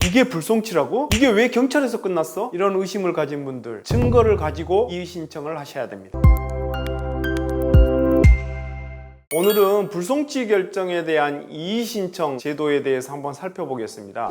이게 불송치라고? 이게 왜 경찰에서 끝났어? 이런 의심을 가진 분들, 증거를 가지고 이의 신청을 하셔야 됩니다. 오늘은 불송치 결정에 대한 이의 신청 제도에 대해서 한번 살펴보겠습니다.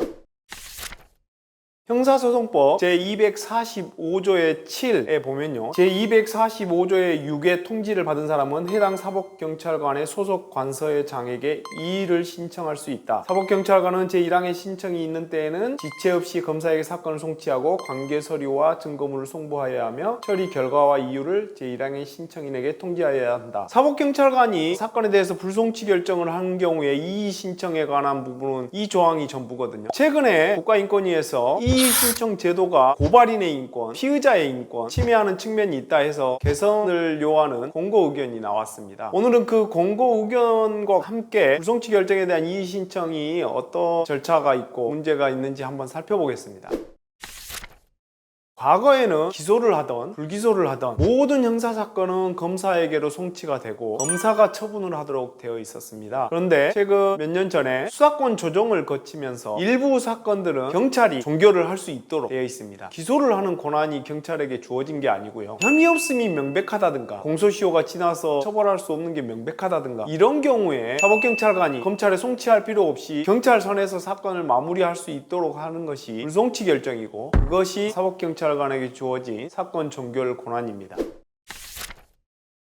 형사소송법 제245조의 7에 보면요, 제245조의 6의 통지를 받은 사람은 해당 사법경찰관의 소속 관서의 장에게 이의를 신청할 수 있다. 사법경찰관은 제1항의 신청이 있는 때에는 지체 없이 검사에게 사건을 송치하고 관계 서류와 증거물을 송부하여야 하며 처리 결과와 이유를 제1항의 신청인에게 통지하여야 한다. 사법경찰관이 사건에 대해서 불송치 결정을 한 경우에 이의 신청에 관한 부분은 이 조항이 전부거든요. 최근에 국가인권위에서 이의 신청 제도가 고발인의 인권, 피의자의 인권 침해하는 측면이 있다 해서 개선을 요하는 공고 의견이 나왔습니다. 오늘은 그 공고 의견과 함께 불송치 결정에 대한 이의 신청이 어떤 절차가 있고 문제가 있는지 한번 살펴보겠습니다. 과거에는 기소를 하던 불기소를 하던 모든 형사사건은 검사에게로 송치가 되고 검사가 처분을 하도록 되어 있었습니다. 그런데 최근 몇 년 전에 수사권 조정을 거치면서 일부 사건들은 경찰이 종결을 할 수 있도록 되어 있습니다. 기소를 하는 권한이 경찰에게 주어진 게 아니고요, 혐의 없음이 명백하다든가 공소시효가 지나서 처벌할 수 없는 게 명백하다든가 이런 경우에 사법경찰관이 검찰에 송치할 필요 없이 경찰 선에서 사건을 마무리할 수 있도록 하는 것이 불송치 결정이고, 그것이 사법경찰관에게 주어진 사건 종결 권한입니다.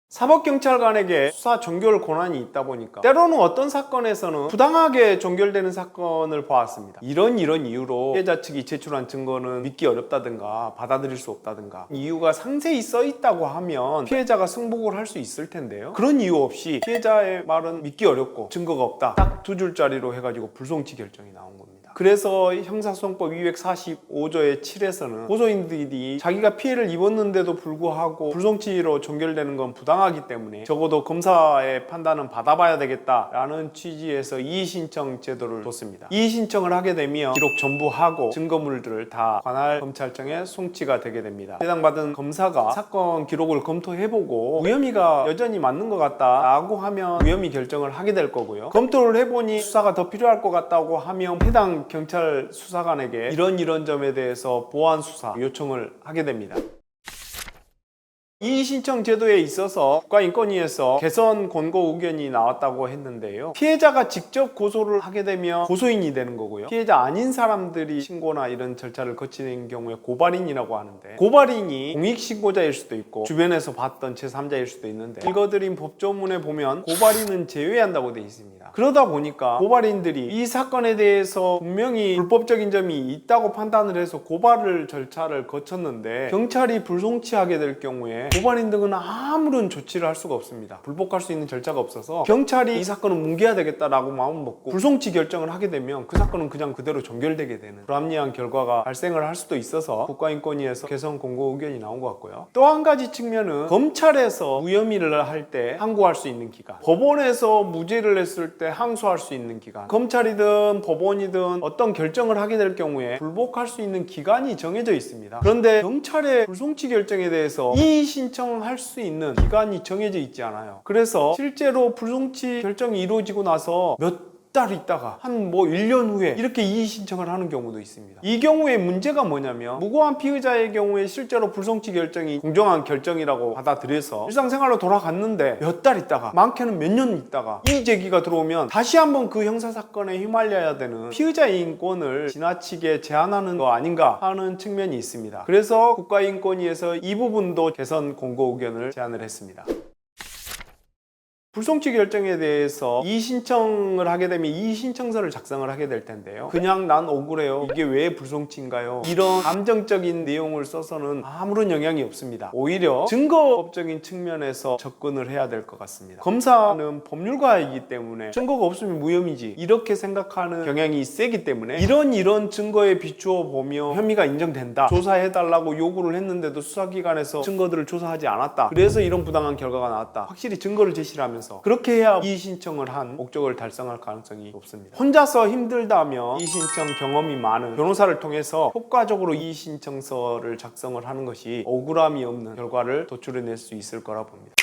사법경찰관에게 수사 종결 권한이 있다 보니까 때로는 어떤 사건에서는 부당하게 종결되는 사건을 보았습니다. 이런 이유로 피해자 측이 제출한 증거는 믿기 어렵다든가 받아들일 수 없다든가 이유가 상세히 써 있다고 하면 피해자가 승복을 할 수 있을 텐데요, 그런 이유 없이 피해자의 말은 믿기 어렵고 증거가 없다, 딱 두 줄짜리로 해가지고 불송치 결정이 나온 겁니다. 그래서 형사소송법 245조의 7에서는 고소인들이 자기가 피해를 입었는데도 불구하고 불송치로 종결되는 건 부당하기 때문에 적어도 검사의 판단은 받아봐야 되겠다라는 취지에서 이의신청 제도를 뒀습니다. 이의신청을 하게 되면 기록 전부하고 증거물들을 다 관할 검찰청에 송치가 되게 됩니다. 해당받은 검사가 사건 기록을 검토해보고 무혐의가 여전히 맞는 것 같다라고 하면 무혐의 결정을 하게 될 거고요, 검토를 해보니 수사가 더 필요할 것 같다고 하면 해당 경찰 수사관에게 이런 점에 대해서 보완 수사 요청을 하게 됩니다. 이의 신청 제도에 있어서 국가인권위에서 개선 권고 의견이 나왔다고 했는데요, 피해자가 직접 고소를 하게 되면 고소인이 되는 거고요, 피해자 아닌 사람들이 신고나 이런 절차를 거치는 경우에 고발인이라고 하는데, 고발인이 공익신고자일 수도 있고 주변에서 봤던 제3자일 수도 있는데, 읽어드린 법조문에 보면 고발인은 제외한다고 되어 있습니다. 그러다 보니까 고발인들이 이 사건에 대해서 분명히 불법적인 점이 있다고 판단을 해서 고발을 절차를 거쳤는데 경찰이 불송치하게 될 경우에 고발인 등은 아무런 조치를 할 수가 없습니다. 불복할 수 있는 절차가 없어서 경찰이 이 사건은 뭉개야 되겠다라고 마음을 먹고 불송치 결정을 하게 되면 그 사건은 그냥 그대로 종결되게 되는 불합리한 결과가 발생을 할 수도 있어서 국가인권위에서 개선 공고 의견이 나온 것 같고요. 또 한 가지 측면은 검찰에서 무혐의를 할 때 항고할 수 있는 기간, 법원에서 무죄를 했을 때 항소할 수 있는 기간, 검찰이든 법원이든 어떤 결정을 하게 될 경우에 불복할 수 있는 기간이 정해져 있습니다. 그런데 경찰의 불송치 결정에 대해서 이의 신청할 수 있는 기간이 정해져 있지 않아요. 그래서 실제로 불송치 결정이 이루어지고 나서 몇 달 있다가 한 1년 후에 이렇게 이의 신청을 하는 경우도 있습니다. 이 경우에 문제가 뭐냐면, 무고한 피의자의 경우에 실제로 불송치 결정이 공정한 결정이라고 받아들여서 일상생활로 돌아갔는데 몇 달 있다가, 많게는 몇 년 있다가 이의 제기가 들어오면 다시 한번 그 형사사건에 휘말려야 되는 피의자의 인권을 지나치게 제한하는 거 아닌가 하는 측면이 있습니다. 그래서 국가인권위에서 이 부분도 개선 공고 의견을 제안을 했습니다. 불송치 결정에 대해서 이의 신청을 하게 되면 이의 신청서를 작성을 하게 될 텐데요, 그냥 난 억울해요, 이게 왜 불송치인가요, 이런 감정적인 내용을 써서는 아무런 영향이 없습니다. 오히려 증거법적인 측면에서 접근을 해야 될 것 같습니다. 검사는 법률가이기 때문에 증거가 없으면 무혐의지 이렇게 생각하는 경향이 세기 때문에 이런 증거에 비추어 보며 혐의가 인정된다, 조사해달라고 요구를 했는데도 수사기관에서 증거들을 조사하지 않았다, 그래서 이런 부당한 결과가 나왔다, 확실히 증거를 제시를 하면서 그렇게 해야 이의 신청을 한 목적을 달성할 가능성이 높습니다. 혼자서 힘들다면 이의 신청 경험이 많은 변호사를 통해서 효과적으로 이의 신청서를 작성을 하는 것이 억울함이 없는 결과를 도출해낼 수 있을 거라 봅니다.